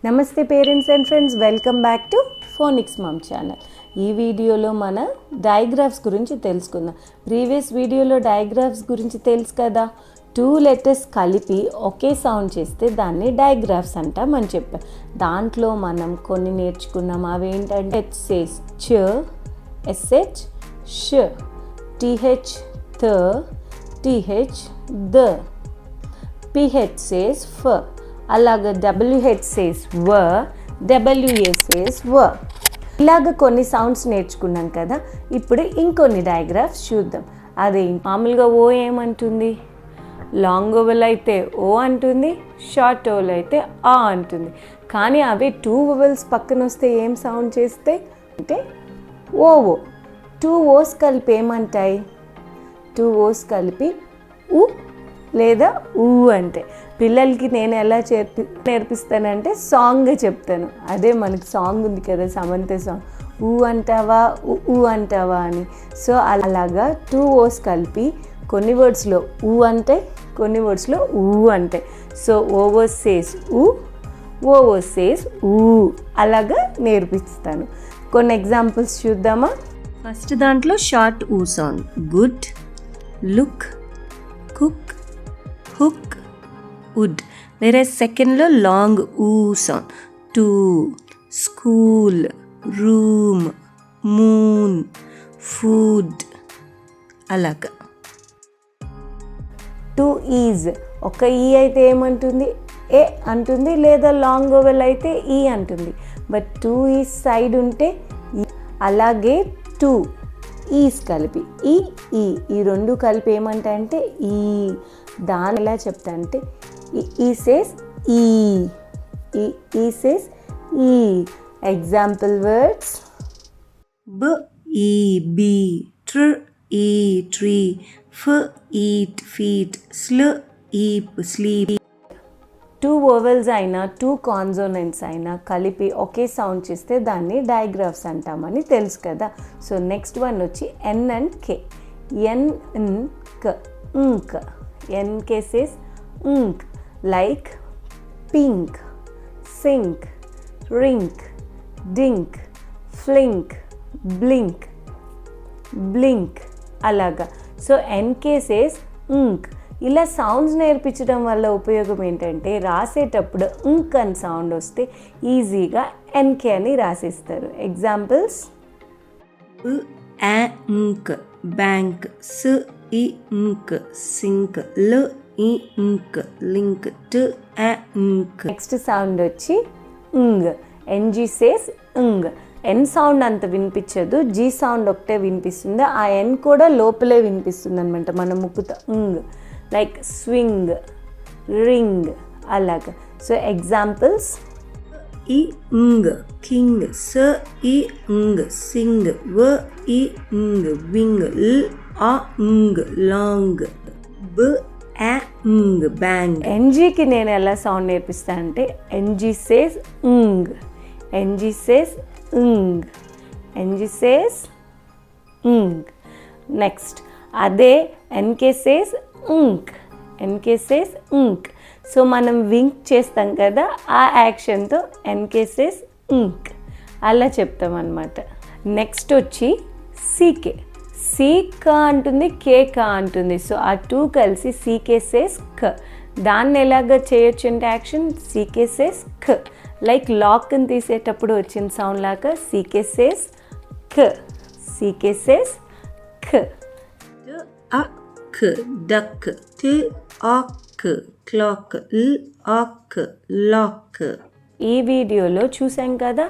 నమస్తే parents and friends, welcome back to phonics mom channel. ఈ వీడియోలో మన డయాగ్రాఫ్స్ గురించి తెలుసుకుందాం. ప్రీవియస్ వీడియోలో డయాగ్రాఫ్స్ గురించి తెలుసు కదా, 2 లెటర్స్ కలిపి ఒకే సౌండ్ చేస్తే దాన్ని డయాగ్రాఫ్స్ అంటామని చెప్పాం. దాంట్లో మనం కొన్ని నేర్చుకున్నాం. అవి ఏంటంటే హెచ్ సేస్ చ, ఎస్హెచ్ ష, TH the, TH the, pH says ఫ, అలాగే WH సేస్ వ, WA సేస్ వ. ఇలాగ కొన్ని సౌండ్స్ నేర్చుకున్నాం కదా. ఇప్పుడు ఇంకొన్ని డయాగ్రాఫ్స్ చూద్దాం. అదే మామూలుగా ఓ ఏమంటుంది, లాంగ్ ఓవెల్ అయితే ఓ అంటుంది, షార్ట్ ఓవెల్ అయితే ఆ అంటుంది. కానీ అవి 2 ఓవెల్స్ పక్కన వస్తే ఏం సౌండ్ చేస్తే అంటే ఓవో. 2 ఓస్ కలిపి ఏమంటాయి, 2 ఓస్ కలిపి ఉ లేదా ఊ అంటే. పిల్లలకి నేను ఎలా నేర్పిస్తానంటే సాంగ్గా చెప్తాను. అదే మనకి సాంగ్ ఉంది కదా, సమంత సాంగ్, ఊ అంటావా ఊ అంటావా అని. సో అలాగా 2 ఓస్ కలిపి కొన్ని వర్డ్స్లో ఊ అంటే, కొన్ని వర్డ్స్లో ఊ అంటే. సో ఓవో సేస్ ఊ, ఓవో సేస్ ఊ, అలాగా నేర్పిస్తాను. కొన్ని ఎగ్జాంపుల్స్ చూద్దామా. ఫస్ట్ దాంట్లో షార్ట్ ఊ sound, good, look, cook, hook, wood. వేరే సెకండ్లో లాంగ్ ఊ sound, to, school, room, moon, food, అలాగా. 2 ఈజ్, ఒక ఈ అయితే ఏమంటుంది, ఏ అంటుంది, లేదా లాంగ్ ఓవెల్ అయితే ఈ అంటుంది. బట్ 2 ఈజ్ సైడ్ ఉంటే అలాగే 2 ఈస్ కలిపి ఈ ఈ ఈ 2 కలిపి ఏమంటాయంటే ఈ. దాని ఎలా చెప్తా అంటే ఈ సేస్ ఈ, ఈ సేస్ ఈ. ఎగ్జాంపుల్ వర్డ్స్, బ ఈ బీ, ట్ర ఈ ట్రీ, ఫ ఈట్ ఫీట్, స్ల ఈప్ స్లీప్. 2 ఓవెల్స్ అయినా 2 కాన్సోనెంట్స్ అయినా కలిపి ఒకే సౌండ్ చేస్తే దాన్ని డయాగ్రాఫ్స్ అంటామని తెలుసు కదా. సో నెక్స్ట్ వన్ వచ్చి ఎన్ and K. N K, ink. N K says ink, like pink, sink, rink, dink, flink, blink, blink, అలాగా. So N K says ink. ఇలా సౌండ్స్ నేర్పించడం వల్ల ఉపయోగం ఏంటంటే రాసేటప్పుడు ఇంక్ అని సౌండ్ వస్తే ఈజీగా ఎన్కే అని రాసేస్తారు. ఎగ్జాంపుల్స్, ఇంక్, బ్యాంక్, స్ ఇంక్, సింక్, ల్ ఇంక్, లింక్, ట్ ఇంక్. నెక్స్ట్ సౌండ్ వచ్చి ఇంగ్. ఎన్జీ సేస్ ఇంగ్. ఎన్ సౌండ్ అంత వినిపించదు, జీ సౌండ్ ఒకటే వినిపిస్తుంది. ఆ ఎన్ కూడా లోపలే వినిపిస్తుంది అనమాట మన ముక్కుతో. ఇంగ్, లైక్ స్వింగ్, రింగ్, అలాగా. సో ఎగ్జాంపుల్స్, ఇంగ్, కింగ్, స ఇంగ్, సింగ్, వ ఇంగ్, వింగ్, ల్ ఇంగ్, లాంగ్, బ ఇంగ్, బ్యాంగ్. ఎన్జీకి నేను ఎలా సౌండ్ నేర్పిస్తా అంటే ఎన్జీ సేస్ ఇంగ్, ఎన్జీ సేస్ ఇంగ్, ఎన్జీ సేస్ ఇంగ్. నెక్స్ట్ అదే ఎన్కే సేస్ ఇంక్, ఎన్కే సేస్ ఇంక్. సో మనం వింక్ చేస్తాం కదా, ఆ యాక్షన్తో ఎన్కే సేస్ ఇంక్ అలా చెప్తాం అన్నమాట. నెక్స్ట్ వచ్చి సీకే. సి క అంటుంది, కే క అంటుంది. సో ఆ 2 కలిసి సీకే సేస్ క. దాన్ని ఎలాగ చేయొచ్చు అంటే యాక్షన్ సీకే సేస్ క, లైక్ లాక్ని తీసేటప్పుడు వచ్చిన సౌండ్ లాగా సీకే సేస్ క, సీకే సేస్ క. డక్, టి ఆక్, క్లాక్, ల్ ఆక్, లాక్. ఈ వీడియోలో చూసాం కదా,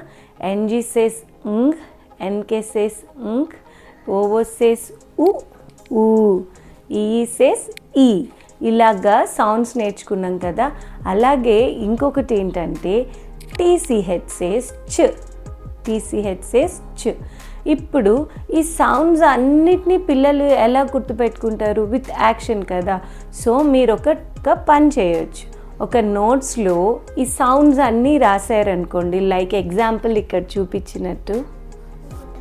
ఎన్జీ సేస్ ఇంగ్, ఎన్కే సేస్ ఇంగ్, ఓవో సేస్ ఉ ఊ, ఈ సేస్ ఈ. ఇలాగా సౌండ్స్ నేర్చుకున్నాం కదా. అలాగే ఇంకొకటి ఏంటంటే టీసీహెచ్ సేస్ చ్, టీసీహెచ్ సేస్ చ్. ఇప్పుడు ఈ సౌండ్స్ అన్నిటినీ పిల్లలు ఎలా గుర్తుపెట్టుకుంటారు, విత్ యాక్షన్ కదా. సో మీరు ఒక పని చేయొచ్చు, ఒక నోట్స్లో ఈ సౌండ్స్ అన్నీ రాశారనుకోండి. లైక్ ఎగ్జాంపుల్ ఇక్కడ చూపించినట్టు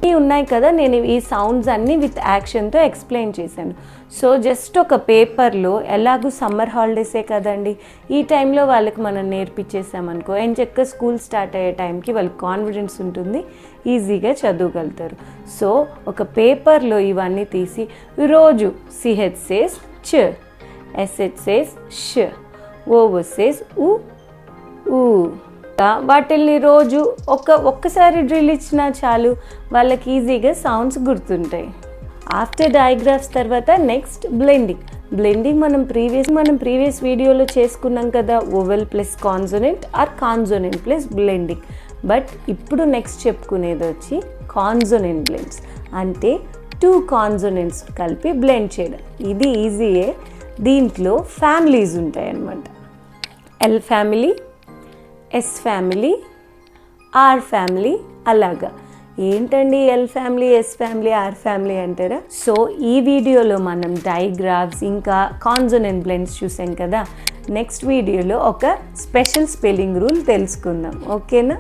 ఇవి ఉన్నాయి కదా, నేను ఈ సౌండ్స్ అన్నీ విత్ యాక్షన్తో ఎక్స్ప్లెయిన్ చేశాను. సో జస్ట్ ఒక పేపర్లో, ఎలాగూ సమ్మర్ హాలిడేసే కదండి, ఈ టైంలో వాళ్ళకి మనం నేర్పించేసామనుకో ఎంచక్క స్కూల్ స్టార్ట్ అయ్యే టైంకి వాళ్ళకి కాన్ఫిడెన్స్ ఉంటుంది, ఈజీగా చదవగలుగుతారు. సో ఒక పేపర్లో ఇవన్నీ తీసి రోజు సిహెచ్ సేస్ చ, ఎస్హెచ్ సేస్ ష, ఓ సేస్ ఉ, ఊ, వాటిల్ని రోజు ఒక్కసారి డ్రిల్ ఇచ్చినా చాలు, వాళ్ళకి ఈజీగా సౌండ్స్ గుర్తుంటాయి. ఆఫ్టర్ డయాగ్రాఫ్స్ తర్వాత నెక్స్ట్ బ్లెండింగ్ మనం ప్రీవియస్ వీడియోలో చేసుకున్నాం కదా, vowel plus consonant or consonant plus blending. But ఇప్పుడు నెక్స్ట్ చెప్పుకునేది వచ్చి కాన్సోనెంట్ బ్లెండ్స్, అంటే 2 కాన్సోనెంట్స్ కలిపి బ్లెండ్ చేయడం. ఇది ఈజీయే. దీంట్లో ఫ్యామిలీస్ ఉంటాయి అన్నమాట. L family, S family, R family, అలాగా. ఏంటండి L family, S family, R family అంటారా? సో ఈ వీడియోలో మనం డయాగ్రాఫ్స్ ఇంకా కాన్సోనెంట్ బ్లెండ్స్ చూసాం కదా. నెక్స్ట్ వీడియోలో ఒక స్పెషల్ స్పెల్లింగ్ రూల్ తెలుసుకుందాం. ఓకేనా?